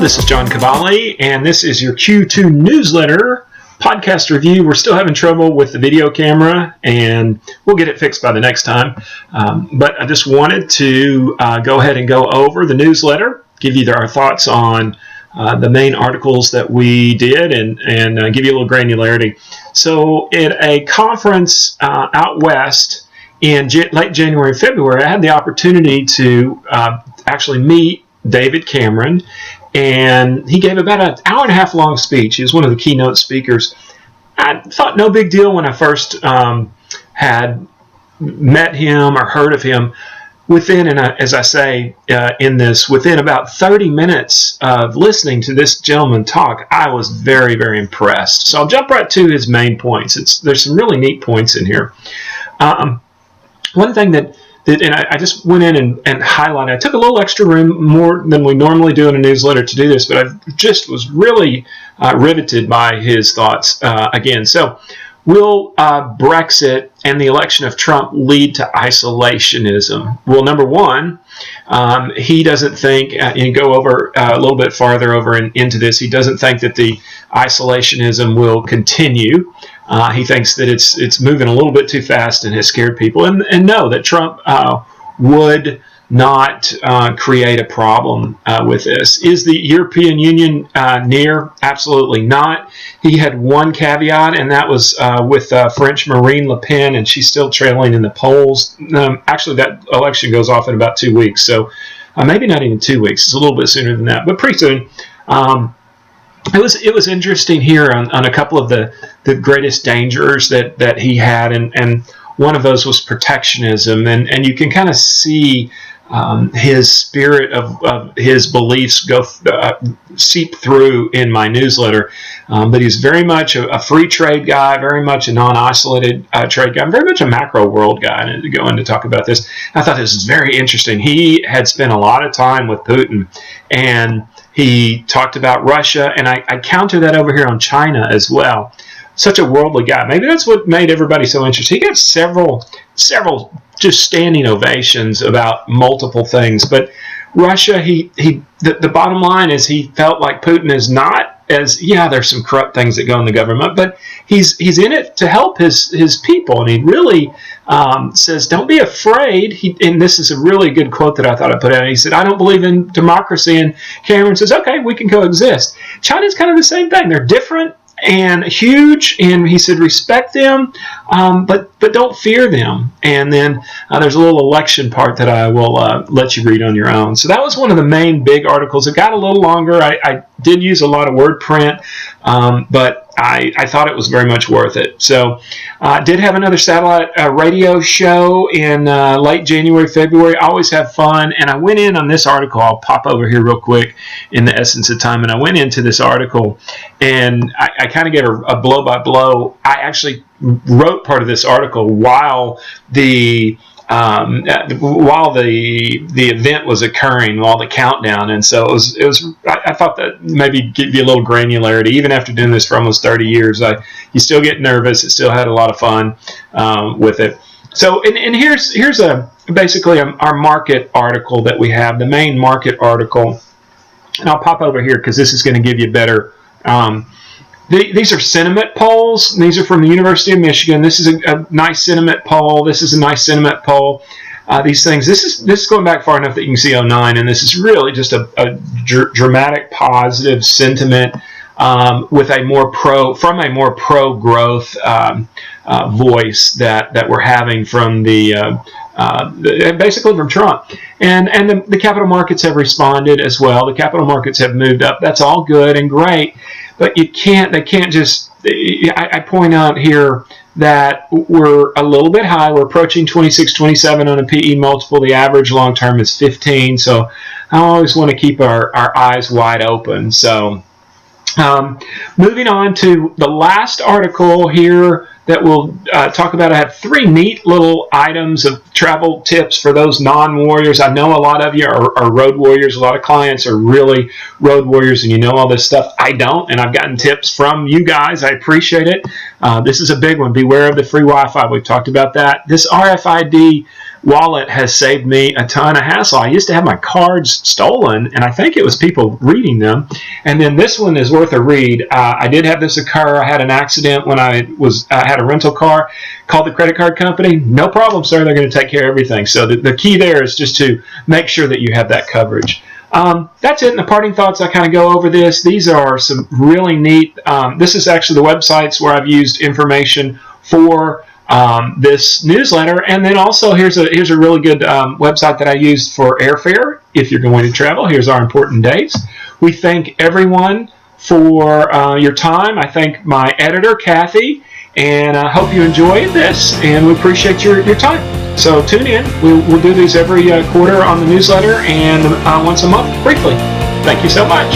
this is John Kvale, and this is your Q2 newsletter podcast review. We're still having trouble with the video camera, and we'll get it fixed by the next time. But I just wanted to go ahead and go over the newsletter, give you our thoughts on the main articles that we did, and give you a little granularity. So at a conference out west in late January and February, I had the opportunity to actually meet David Cameron, and he gave about an hour and a half long speech. He was one of the keynote speakers. I thought no big deal when I first had met him or heard of him. Within, and as I say within about 30 minutes of listening to this gentleman talk, I was very, very impressed. So I'll jump right to his main points. There's some really neat points in here. One thing that I just went in and highlighted. I took a little extra room, more than we normally do in a newsletter, to do this, but I just was really riveted by his thoughts again. So, will Brexit and the election of Trump lead to isolationism? Well, number one, he doesn't think, and go over a little bit farther over into this, he doesn't think that the isolationism will continue. He thinks that it's moving a little bit too fast and has scared people, and know that Trump would not create a problem with this. Is the European Union near? Absolutely not. He had one caveat, and that was with French Marine Le Pen, and she's still trailing in the polls. Actually, that election goes off in about 2 weeks, so maybe not even 2 weeks. It's a little bit sooner than that, but pretty soon. It was interesting here on a couple of the greatest dangers that he had, and one of those was protectionism, and you can kind of see his spirit of his beliefs seep through in my newsletter. But he's very much a free trade guy, very much a non-isolated trade guy, very much a macro world guy. And to go in to talk about this, I thought this was very interesting. He had spent a lot of time with Putin, and he talked about Russia, and I counter that over here on China as well. Such a worldly guy. Maybe that's what made everybody so interested. He got several just standing ovations about multiple things. But Russia, the bottom line is he felt like Putin is not there's some corrupt things that go in the government, but he's in it to help his people, and he really says, don't be afraid. And this is a really good quote that I thought I put out. He said, I don't believe in democracy, and Cameron says, okay, we can coexist. China's kind of the same thing. They're different and huge, and he said respect them, but don't fear them. And then there's a little election part that I will let you read on your own. So that was one of the main big articles. It got a little longer. I did use a lot of word print, but I thought it was very much worth it. So I did have another satellite radio show in late January, February. I always have fun, and I went in on this article. I'll pop over here real quick in the essence of time, and I went into this article, and I kind of gave a blow-by-blow. I actually wrote part of this article while the event was occurring, while the countdown, and so it was. I thought that maybe give you a little granularity. Even after doing this for almost 30 years, you still get nervous. It still had a lot of fun with it. So, and here's basically our market article that we have, the main market article, and I'll pop over here because this is going to give you better. These are sentiment polls. These are from the University of Michigan. This is a nice sentiment poll. This is a nice sentiment poll. These things. This is going back far enough that you can see 2009, and this is really just a dramatic positive sentiment with a more pro growth voice that we're having from basically from Trump, and the capital markets have responded as well. The capital markets have moved up. That's all good and great. But they can't just, I point out here that we're a little bit high. We're approaching 26, 27 on a PE multiple. The average long term is 15. So I always want to keep our eyes wide open. So moving on to the last article here that we'll talk about. I have three neat little items of travel tips for those non-warriors. I know a lot of you are road warriors. A lot of clients are really road warriors, and you know all this stuff. I don't, and I've gotten tips from you guys. I appreciate it. This is a big one. Beware of the free Wi-Fi. We've talked about that. This RFID wallet has saved me a ton of hassle. I used to have my cards stolen, and I think it was people reading them. And then this one is worth a read. I did have this occur. I had an accident when I had a rental car. Called the credit card company. No problem, sir. They're going to take care of everything. So the key there is just to make sure that you have that coverage. That's it. In the parting thoughts, I kind of go over this. These are some really neat. This is actually the websites where I've used information for this newsletter, and then also here's a really good website that I used for airfare if you're going to travel. Here's our important dates. We thank everyone for your time. I thank my editor Kathy, and I hope you enjoyed this, and we appreciate your time. So tune in. We'll do these every quarter on the newsletter and once a month briefly. Thank you so much.